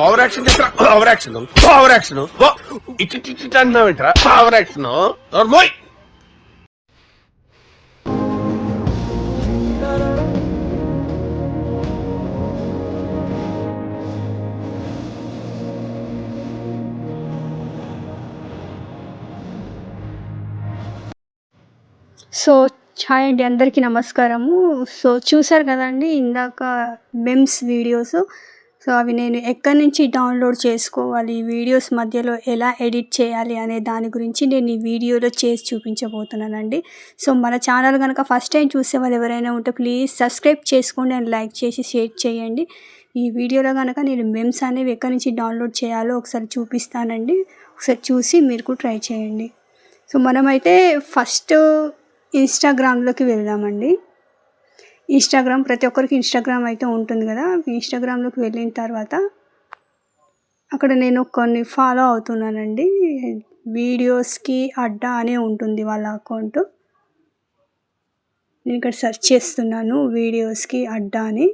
Over action చేస్తా. Over action ఇటు అంటున్నావేంట్రా? ఓవర్ యాక్షన్ నోర్మోయ్. సో హాయ్ అండి, అందరికీ నమస్కారము. సో చూసారు కదండి ఇందాక మెమ్స్ వీడియోస్. సో అవి నేను ఎక్కడి నుంచి డౌన్లోడ్ చేసుకోవాలి, వీడియోస్ మధ్యలో ఎలా ఎడిట్ చేయాలి అనే దాని గురించి నేను ఈ వీడియోలో చేసి చూపించబోతున్నానండి. సో మన ఛానల్ కనుక ఫస్ట్ టైం చూసే వాళ్ళు ఎవరైనా ఉంటే ప్లీజ్ సబ్స్క్రైబ్ చేసుకోండి అండ్ లైక్ చేసి షేర్ చేయండి. ఈ వీడియోలో కనుక నేను మెమ్స్ అనేవి ఎక్కడి నుంచి డౌన్లోడ్ చేయాలో ఒకసారి చూపిస్తానండి. ఒకసారి చూసి మీరు కూడా ట్రై చేయండి. సో మనమైతే ఫస్ట్ ఇన్స్టాగ్రామ్లోకి వెళ్దామండి. ఇన్స్టాగ్రామ్ ప్రతి ఒక్కరికి ఇన్స్టాగ్రామ్ అయితే ఉంటుంది కదా. ఇన్స్టాగ్రామ్లోకి వెళ్ళిన తర్వాత అక్కడ నేను కొన్ని ఫాలో అవుతున్నానండి. వీడియోస్కి అడ్డా అనే ఉంటుంది వాళ్ళ అకౌంట్. నేను ఇక్కడ సెర్చ్ చేస్తున్నాను వీడియోస్కి అడ్డా అని.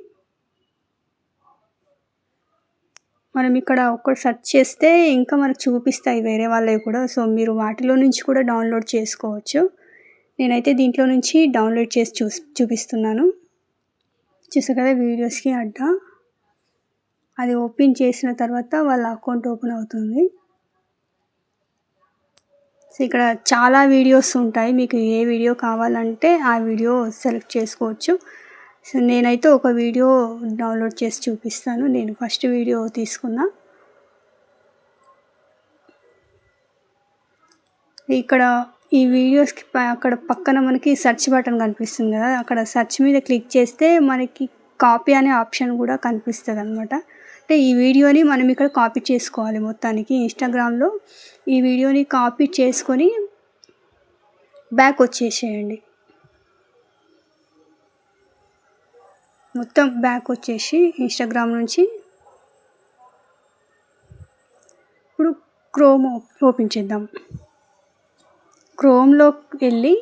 మనం ఇక్కడ ఒక్కటి సెర్చ్ చేస్తే ఇంకా మనకు చూపిస్తాయి వేరే వాళ్ళవి కూడా. సో మీరు వాటిలో నుంచి కూడా డౌన్లోడ్ చేసుకోవచ్చు. నేనైతే దీంట్లో నుంచి డౌన్లోడ్ చేసి చూపిస్తున్నాను. చూసారు కదా వీడియోస్కి అడ్డా. అది ఓపెన్ చేసిన తర్వాత వాళ్ళ అకౌంట్ ఓపెన్ అవుతుంది. సో ఇక్కడ చాలా వీడియోస్ ఉంటాయి. మీకు ఏ వీడియో కావాలంటే ఆ వీడియో సెలెక్ట్ చేసుకోవచ్చు. సో నేనైతే ఒక వీడియో డౌన్లోడ్ చేసి చూపిస్తాను. నేను ఫస్ట్ వీడియో తీసుకున్నా. ఇక్కడ ఈ వీడియోస్కి అక్కడ పక్కన మనకి సెర్చ్ బటన్ కనిపిస్తుంది కదా. అక్కడ సెర్చ్ మీద క్లిక్ చేస్తే మనకి కాపీ అనే ఆప్షన్ కూడా కనిపిస్తుంది అనమాట. అంటే ఈ వీడియోని మనం ఇక్కడ కాపీ చేసుకోవాలి మొత్తానికి. ఇన్స్టాగ్రామ్లో ఈ వీడియోని కాపీ చేసుకొని బ్యాక్ వచ్చేసేయండి. మొత్తం బ్యాక్ వచ్చేసి ఇన్స్టాగ్రామ్ నుంచి ఇప్పుడు క్రోమ్ ఓపెన్ చేద్దాం. క్రోమ్లోకి వెళ్ళి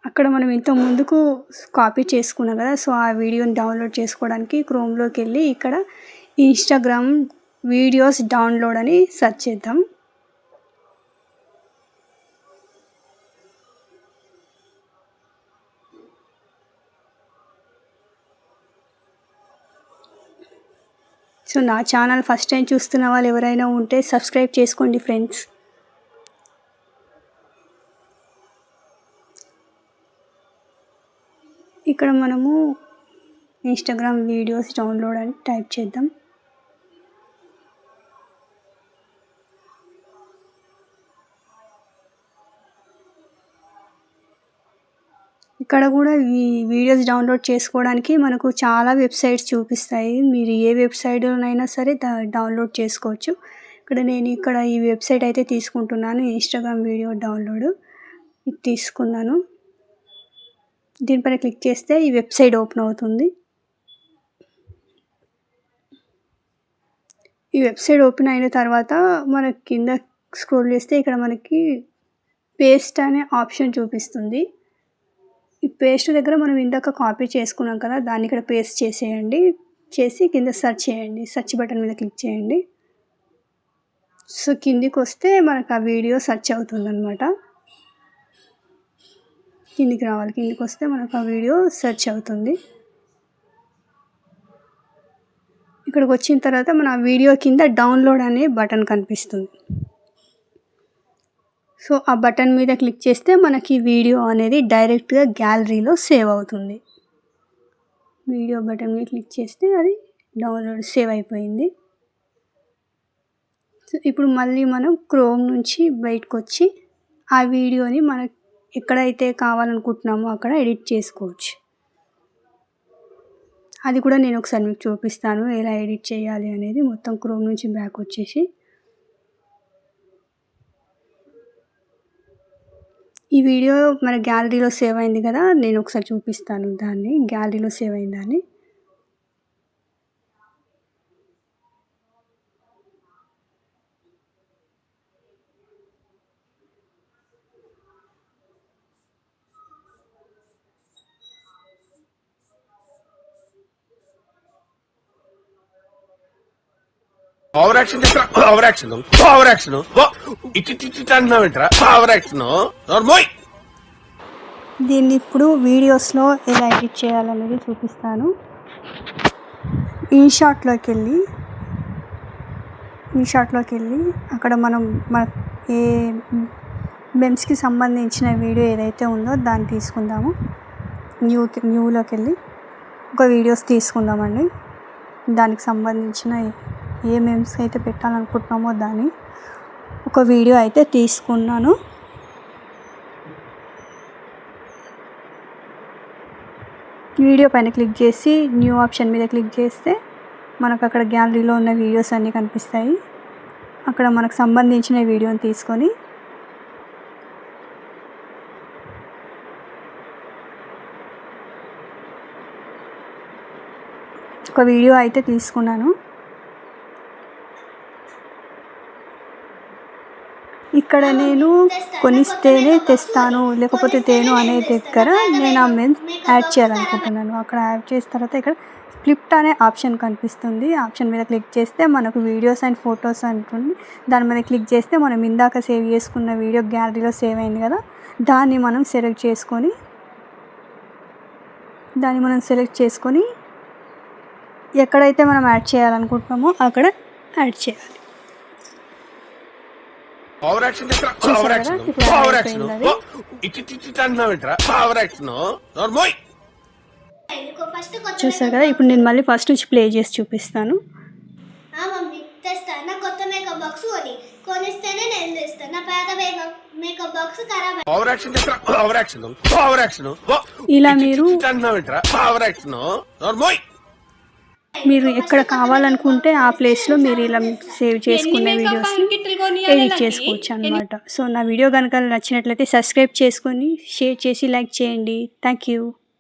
అక్కడ మనం ఇంత ముందుకు కాపీ చేసుకున్నాం కదా. సో ఆ వీడియోని డౌన్లోడ్ చేసుకోవడానికి క్రోమ్లోకి వెళ్ళి ఇక్కడ ఇన్స్టాగ్రామ్ వీడియోస్ డౌన్లోడ్ అని సెర్చ్ చేద్దాం. సో నా ఛానల్ ఫస్ట్ టైం చూస్తున్న వాళ్ళు ఎవరైనా ఉంటే సబ్స్క్రైబ్ చేసుకోండి ఫ్రెండ్స్. ఇక్కడ మనము ఇన్స్టాగ్రామ్ వీడియోస్ డౌన్లోడ్ అని టైప్ చేద్దాం. ఇక్కడ కూడా ఈ వీడియోస్ డౌన్లోడ్ చేసుకోవడానికి మనకు చాలా వెబ్సైట్స్ చూపిస్తాయి. మీరు ఏ వెబ్సైట్లోనైనా సరే డౌన్లోడ్ చేసుకోవచ్చు. ఇక్కడ ఈ వెబ్సైట్ అయితే తీసుకుంటున్నాను. ఇన్స్టాగ్రామ్ వీడియో డౌన్లోడ్ ఇది తీసుకున్నాను. దీనిపైన క్లిక్ చేస్తే ఈ వెబ్సైట్ ఓపెన్ అవుతుంది. ఈ వెబ్సైట్ ఓపెన్ అయిన తర్వాత మనకి కింద స్క్రోల్ చేస్తే ఇక్కడ మనకి పేస్ట్ అనే ఆప్షన్ చూపిస్తుంది. ఈ పేస్ట్ దగ్గర మనం ఇందాక కాపీ చేసుకున్నాం కదా, దాన్ని ఇక్కడ పేస్ట్ చేసేయండి. చేసి కింద సెర్చ్ చేయండి. సెర్చ్ బటన్ మీద క్లిక్ చేయండి. సో కిందికి వస్తే మనకు ఆ వీడియో సెర్చ్ అవుతుంది అనమాట. కిందికి రావాలి. కిందికి వస్తే మనకు ఆ వీడియో సెర్చ్ అవుతుంది. ఇక్కడికి వచ్చిన తర్వాత మన వీడియో కింద డౌన్లోడ్ అనే బటన్ కనిపిస్తుంది. సో ఆ బటన్ మీద క్లిక్ చేస్తే మనకి వీడియో అనేది డైరెక్ట్గా గ్యాలరీలో సేవ్ అవుతుంది. వీడియో బటన్ మీద క్లిక్ చేస్తే అది డౌన్లోడ్ సేవ్ అయిపోయింది. సో ఇప్పుడు మళ్ళీ మనం క్రోమ్ నుంచి బయటకు వచ్చి ఆ వీడియోని మనకి ఎక్కడైతే కావాలనుకుంటున్నామో అక్కడ ఎడిట్ చేసుకోవచ్చు. అది కూడా నేను ఒకసారి మీకు చూపిస్తాను ఎలా ఎడిట్ చేయాలి అనేది. మొత్తం క్రోమ్ నుంచి బ్యాక్ వచ్చేసి ఈ వీడియో మన గ్యాలరీలో సేవ్ అయింది కదా, నేను ఒకసారి చూపిస్తాను దాన్ని. గ్యాలరీలో సేవ్ అయిందని ఓవర్ యాక్షన్ చేస్తా ఓవర్ యాక్షన్ ఓవర్ యాక్షన్ ఇటు అంటున్నావేంట్రా ఓవర్ యాక్షన్ నోర్మోయ్. దీన్ని ఇప్పుడు వీడియోస్లో ఎలా ఎడిట్ చేయాలనేది చూపిస్తాను. ఇన్షాట్లోకి వెళ్ళి అక్కడ మనం ఏ మెమ్స్కి సంబంధించిన వీడియో ఏదైతే ఉందో దాన్ని తీసుకుందాము. న్యూలోకి వెళ్ళి ఒక వీడియోస్ తీసుకుందామండి. దానికి సంబంధించిన ఏ మెమ్స్ అయితే పెట్టాలనుకుంటున్నామో దాన్ని ఒక వీడియో అయితే తీసుకున్నాను. వీడియో పైన క్లిక్ చేసి న్యూ ఆప్షన్ మీద క్లిక్ చేస్తే మనకు అక్కడ గ్యాలరీలో ఉన్న వీడియోస్ అన్నీ కనిపిస్తాయి. అక్కడ మనకు సంబంధించిన వీడియోని తీసుకొని ఒక వీడియో అయితే తీసుకున్నాను. ఇక్కడ నేను కొనిస్తేనే తెస్తాను లేకపోతే తేను అనే దగ్గర నేను ఆ మెమ్స్ యాడ్ చేయాలనుకుంటున్నాను. అక్కడ యాడ్ చేసిన తర్వాత ఇక్కడ ఫ్లిప్ట్ అనే ఆప్షన్ కనిపిస్తుంది. ఆప్షన్ మీద క్లిక్ చేస్తే మనకు వీడియోస్ అండ్ ఫొటోస్ అంటుంది. దాని మీద క్లిక్ చేస్తే మనం ఇందాక సేవ్ చేసుకున్న వీడియో గ్యాలరీలో సేవ్ అయింది కదా, దాన్ని మనం సెలెక్ట్ చేసుకొని ఎక్కడైతే మనం యాడ్ చేయాలనుకుంటున్నామో అక్కడ యాడ్ చేయాలి. ఓవర్ యాక్షన్ చేస్తా ఓవర్ యాక్షన్ ఓవర్ యాక్షన్ ఇటు అంటున్నావేంట్రా ఓవర్ యాక్షన్ నోర్మోయ్. చూసారు కదా, ఇప్పుడు నేను మళ్ళీ ఫస్ట్ నుంచి ప్లే చేసి చూపిస్తాను. మమ్మీ తెస్తా, నా కొత్త మేకప్ బాక్స్ కొనిస్తేనే నేను తెస్తాను. నా పాత మేకప్ బాక్స్ ఖరాబ్. ఓవర్ యాక్షన్ చేస్తా ఓవర్ యాక్షన్ ఓవర్ యాక్షన్ ఇలా మీరు అంటున్నావేంట్రా ఓవర్ యాక్షన్ నోర్మోయ్. మీరు ఎక్కడ కావాలనుకుంటే ఆ ప్లేస్లో మీరు ఇలా సేవ్ చేసుకునే వీడియోస్ని ఎడిట్ చేసుకోవచ్చు అన్నమాట. సో నా వీడియో కనుక నచ్చినట్లయితే సబ్స్క్రైబ్ చేసుకొని షేర్ చేసి లైక్ చేయండి. Thank you.